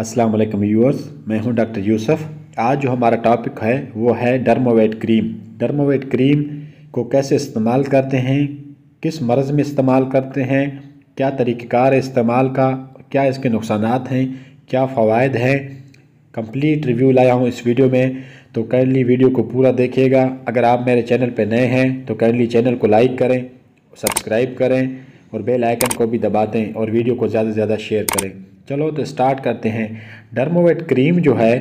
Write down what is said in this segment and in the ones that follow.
अस्सलाम वालेकुम व्यूअर्स, मैं हूं डॉक्टर यूसुफ। आज जो हमारा टॉपिक है वो है डर्मोवेट क्रीम। डर्मोवेट क्रीम को कैसे इस्तेमाल करते हैं, किस मर्ज़ में इस्तेमाल करते हैं, क्या तरीक़ाकार है इस्तेमाल का, क्या इसके नुकसानात हैं, क्या फ़वाइद हैं, कंप्लीट रिव्यू लाया हूं इस वीडियो में। तो काइंडली वीडियो को पूरा देखिएगा। अगर आप मेरे चैनल पर नए हैं तो काइंडली चैनल को लाइक करें, सब्सक्राइब करें और बेल आइकन को भी दबा दें और वीडियो को ज़्यादा से ज़्यादा शेयर करें। चलो तो स्टार्ट करते हैं। डर्मोवेट क्रीम जो है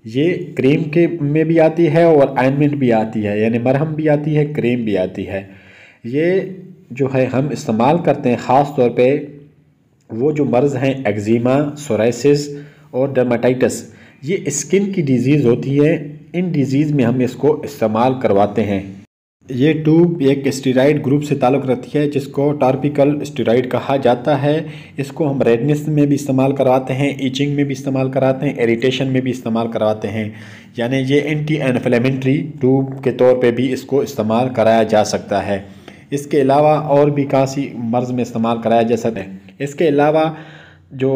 ये क्रीम के में भी आती है और ऑइंटमेंट भी आती है, यानी मरहम भी आती है, क्रीम भी आती है। ये जो है हम इस्तेमाल करते हैं ख़ास तौर पे वो जो मर्ज़ हैं एक्जिमा, सोराइसिस और डर्माटाइटिस, ये स्किन की डिज़ीज़ होती है। इन डिज़ीज़ में हम इसको इस्तेमाल करवाते हैं। ये ट्यूब एक स्टेरॉइड ग्रुप से ताल्लुक़ रखती है जिसको टॉपिकल स्टेरॉइड कहा जाता है। इसको हम रेडनेस में भी इस्तेमाल करवाते हैं, ईचिंग में भी इस्तेमाल कराते हैं, इरिटेशन में भी इस्तेमाल करवाते हैं। यानी ये एंटी इन्फ्लेमेटरी ट्यूब के तौर पे भी इसको इस्तेमाल कराया जा सकता है। इसके अलावा और भी काफ़ी मर्ज़ में इस्तेमाल कराया जा सकता है। इसके अलावा जो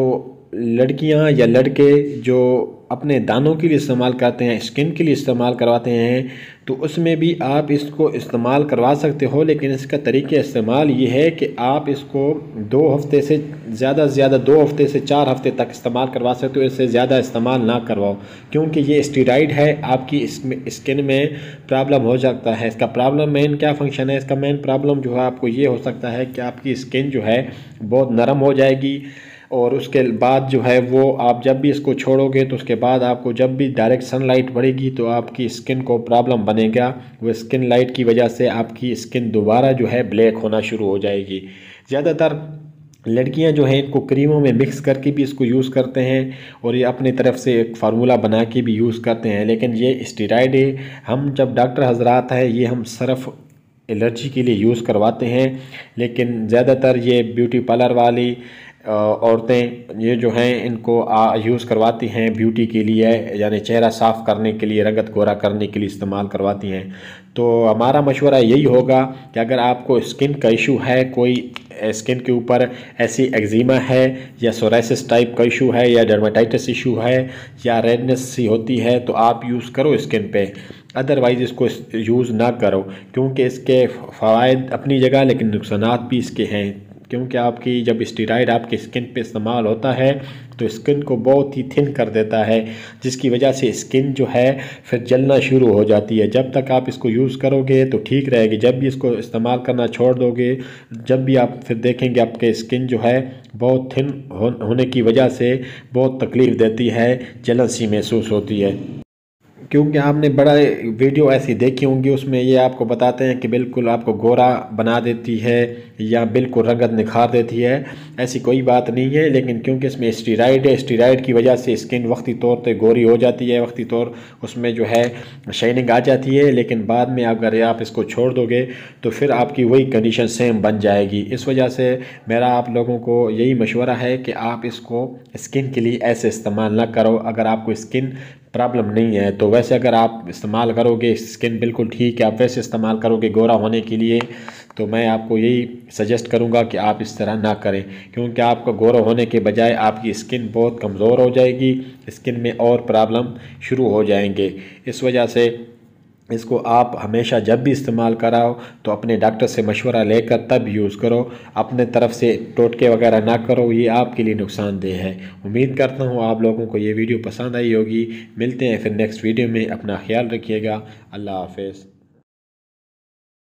लड़कियां या लड़के जो अपने दानों के लिए इस्तेमाल करते हैं, स्किन के लिए इस्तेमाल करवाते हैं, तो उसमें भी आप इसको इस्तेमाल करवा सकते हो। लेकिन इसका तरीक़ा इस्तेमाल ये है कि आप इसको 2 हफ़्ते से ज़्यादा 2 हफ़्ते से 4 हफ़्ते तक इस्तेमाल करवा सकते हो। इससे ज़्यादा इस्तेमाल ना करवाओ, क्योंकि ये स्टेरॉइड है, आपकी इसमें स्किन में प्रॉब्लम हो सकता है। इसका प्रॉब्लम मेन क्या फंक्शन है, इसका मेन प्रॉब्लम जो है आपको ये हो सकता है कि आपकी स्किन जो है बहुत नरम हो जाएगी और उसके बाद जो है वो आप जब भी इसको छोड़ोगे तो उसके बाद आपको जब भी डायरेक्ट सनलाइट पड़ेगी तो आपकी स्किन को प्रॉब्लम बनेगा। वो स्किन लाइट की वजह से आपकी स्किन दोबारा जो है ब्लैक होना शुरू हो जाएगी। ज़्यादातर लड़कियां जो हैं इनको क्रीमों में मिक्स करके भी इसको यूज़ करते हैं और ये अपनी तरफ से एक फार्मूला बना के भी यूज़ करते हैं। लेकिन ये स्टेरॉइड है, हम जब डॉक्टर हजरात है ये हम सिर्फ एलर्जी के लिए यूज़ करवाते हैं। लेकिन ज़्यादातर ये ब्यूटी पार्लर वाली औरतें ये जो हैं इनको यूज़ करवाती हैं ब्यूटी के लिए, यानी चेहरा साफ़ करने के लिए, रंगत गोरा करने के लिए इस्तेमाल करवाती हैं। तो हमारा मशवरा यही होगा कि अगर आपको स्किन का इशू है, कोई स्किन के ऊपर ऐसी एक्जिमा है या सोराइसिस टाइप का इशू है या डर्माटाइटिस इशू है या रेडनेस सी होती है, तो आप यूज़ करो स्किन पे। अदरवाइज़ इसको यूज़ ना करो, क्योंकि इसके फ़वाइद अपनी जगह लेकिन नुकसानात भी इसके हैं। क्योंकि आपकी जब स्टेरॉइड आपकी स्किन पे इस्तेमाल होता है तो स्किन को बहुत ही थिन कर देता है, जिसकी वजह से स्किन जो है फिर जलना शुरू हो जाती है। जब तक आप इसको यूज़ करोगे तो ठीक रहेगी, जब भी इसको इस्तेमाल करना छोड़ दोगे, जब भी आप फिर देखेंगे आपके स्किन जो है बहुत थिन होने की वजह से बहुत तकलीफ़ देती है, जलन सी महसूस होती है। क्योंकि आपने बड़ा वीडियो ऐसी देखी होंगी, उसमें ये आपको बताते हैं कि बिल्कुल आपको गोरा बना देती है या बिल्कुल रंगत निखार देती है। ऐसी कोई बात नहीं है, लेकिन क्योंकि इसमें स्टेरॉइड है, स्टेरॉइड की वजह से स्किन वक्ती तौर पे गोरी हो जाती है, वक्ती तौर उसमें जो है शाइनिंग आ जाती है। लेकिन बाद में अगर आप इसको छोड़ दोगे तो फिर आपकी वही कंडीशन सेम बन जाएगी। इस वजह से मेरा आप लोगों को यही मशवरा है कि आप इसको स्किन के लिए ऐसे इस्तेमाल ना करो। अगर आपको स्किन प्रॉब्लम नहीं है तो वैसे अगर आप इस्तेमाल करोगे, स्किन बिल्कुल ठीक है, आप वैसे इस्तेमाल करोगे गोरा होने के लिए, तो मैं आपको यही सजेस्ट करूंगा कि आप इस तरह ना करें। क्योंकि आपका गोरा होने के बजाय आपकी स्किन बहुत कमज़ोर हो जाएगी, स्किन में और प्रॉब्लम शुरू हो जाएंगे। इस वजह से इसको आप हमेशा जब भी इस्तेमाल कराओ तो अपने डॉक्टर से मशवरा लेकर तब यूज़ करो। अपने तरफ से टोटके वगैरह ना करो, ये आपके लिए नुकसानदेह है। उम्मीद करता हूँ आप लोगों को ये वीडियो पसंद आई होगी। मिलते हैं फिर नेक्स्ट वीडियो में, अपना ख्याल रखिएगा। अल्लाह हाफ़िज़।